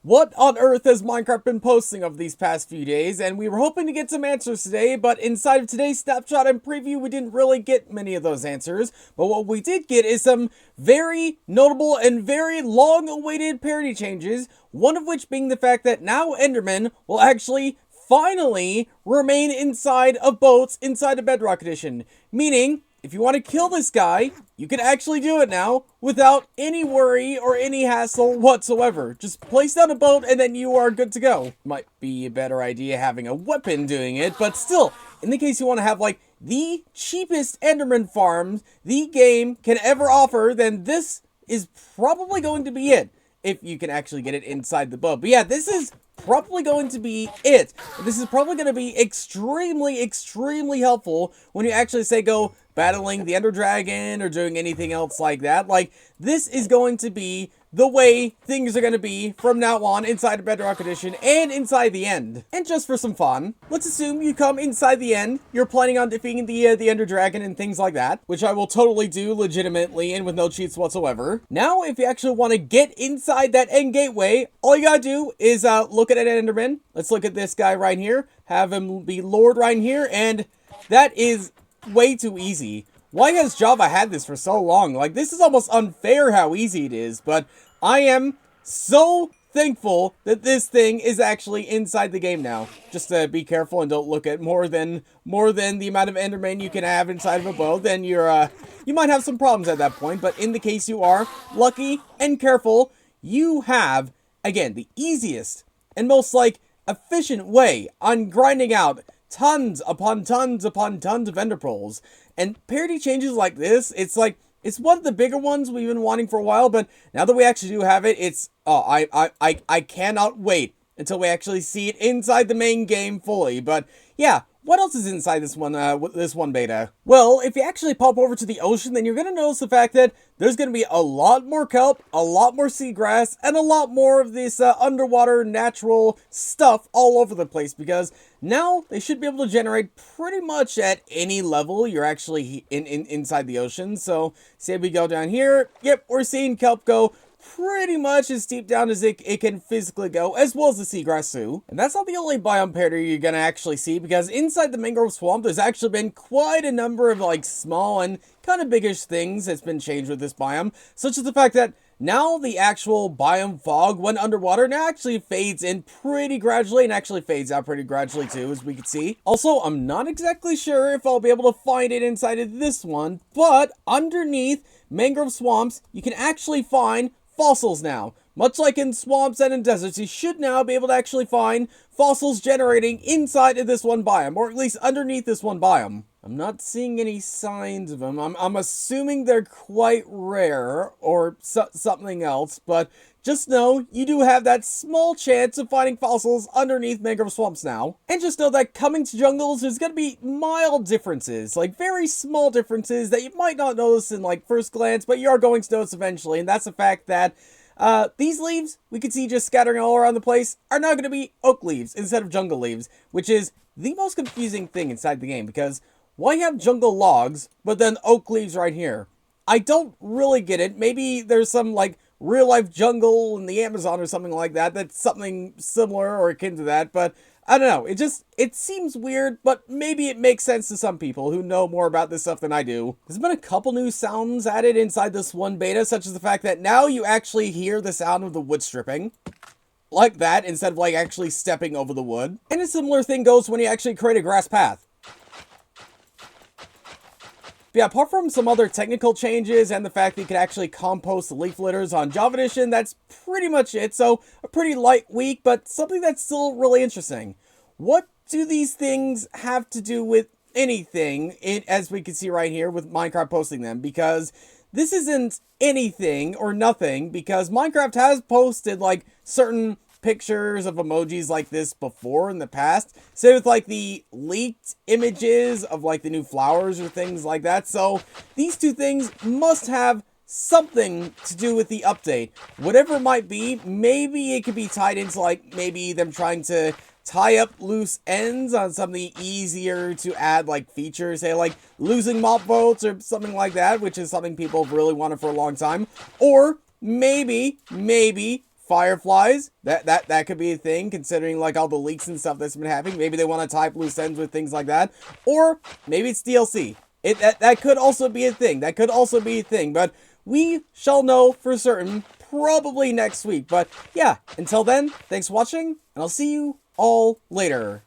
What on earth has Minecraft been posting of these past few days? And we were hoping to get some answers today, but inside of today's snapshot and preview, we didn't really get many of those answers. But what we did get is some very notable and very long-awaited parity changes, one of which being the fact that now Endermen will actually finally remain inside of boats inside of Bedrock Edition. Meaning, if you want to kill this guy, you can actually do it now without any worry or any hassle whatsoever. Just place down a boat and then you are good to go. Might be a better idea having a weapon doing it, but still, in the case you want to have like the cheapest Enderman farms the game can ever offer, then this is probably going to be it. If you can actually get it inside the boat. But yeah, this is probably going to be it. This is probably going to be extremely helpful when you actually say go battling the Ender Dragon or doing anything else like that. Like, this is going to be the way things are going to be from now on inside of Bedrock Edition and inside the end. And just for some fun, let's assume you come inside the end, you're planning on defeating the Ender Dragon and things like that, which I will totally do legitimately and with no cheats whatsoever. Now, if you actually want to get inside that end gateway, all you gotta do is look at an Enderman. Let's look at this guy right here, have him be Lord right here, and that is way too easy. Why has Java had this for so long? Like, this is almost unfair how easy it is, but I am so thankful that this thing is actually inside the game now. Just be careful and don't look at more than the amount of Enderman you can have inside of a bow. Then you might have some problems at that point, but in the case you are lucky and careful, you have, again, the easiest and most, like, efficient way on grinding out tons upon tons upon tons of ender pearls. And parity changes like this, it's like, it's one of the bigger ones we've been wanting for a while, but now that we actually do have it, it's, I cannot wait until we actually see it inside the main game fully. But yeah, what else is inside this one beta? Well, if you actually pop over to the ocean, then you're going to notice the fact that there's going to be a lot more kelp, a lot more seagrass, and a lot more of this underwater natural stuff all over the place, because now they should be able to generate pretty much at any level you're actually inside the ocean. So, say we go down here, yep, we're seeing kelp go pretty much as deep down as it can physically go, as well as the seagrass too. And that's not the only biome parity you're gonna actually see, because inside the Mangrove Swamp, there's actually been quite a number of like small and kind of biggish things that's been changed with this biome, such as the fact that now the actual biome fog when underwater now actually fades in pretty gradually and actually fades out pretty gradually too, as we can see. Also, I'm not exactly sure if I'll be able to find it inside of this one, but underneath Mangrove Swamps, you can actually find fossils now. Much like in swamps and in deserts, you should now be able to actually find fossils generating inside of this one biome, or at least underneath this one biome. I'm not seeing any signs of them. I'm assuming they're quite rare, or something else, but just know you do have that small chance of finding fossils underneath Mangrove Swamps now. And just know that coming to jungles, there's going to be mild differences, like very small differences that you might not notice in like first glance, but you are going to notice eventually, and that's the fact that these leaves, we can see just scattering all around the place, are now going to be oak leaves instead of jungle leaves, which is the most confusing thing inside the game, because why have jungle logs, but then oak leaves right here? I don't really get it. Maybe there's some, like, real-life jungle in the Amazon or something like that, that's something similar or akin to that, but I don't know. It seems weird, but maybe it makes sense to some people who know more about this stuff than I do. There's been a couple new sounds added inside this one beta, such as the fact that now you actually hear the sound of the wood stripping. Like that, instead of, like, actually stepping over the wood. And a similar thing goes when you actually create a grass path. But yeah, apart from some other technical changes and the fact that you can actually compost the leaf litters on Java Edition, that's pretty much it. So, a pretty light week, but something that's still really interesting. What do these things have to do with anything, as we can see right here with Minecraft posting them? Because this isn't anything or nothing, because Minecraft has posted, like, certain pictures of emojis like this before in the past. Say with like the leaked images of like the new flowers or things like that. So these two things must have something to do with the update. Whatever it might be, maybe it could be tied into like maybe them trying to tie up loose ends on something easier to add like features, say like losing mob votes or something like that, which is something people have really wanted for a long time. Or maybe fireflies. That could be a thing, considering like all the leaks and stuff that's been happening. Maybe they want to tie loose ends with things like that. Or maybe it's DLC. That could also be a thing. That could also be a thing. But we shall know for certain probably next week. But yeah, until then, thanks for watching, and I'll see you all later.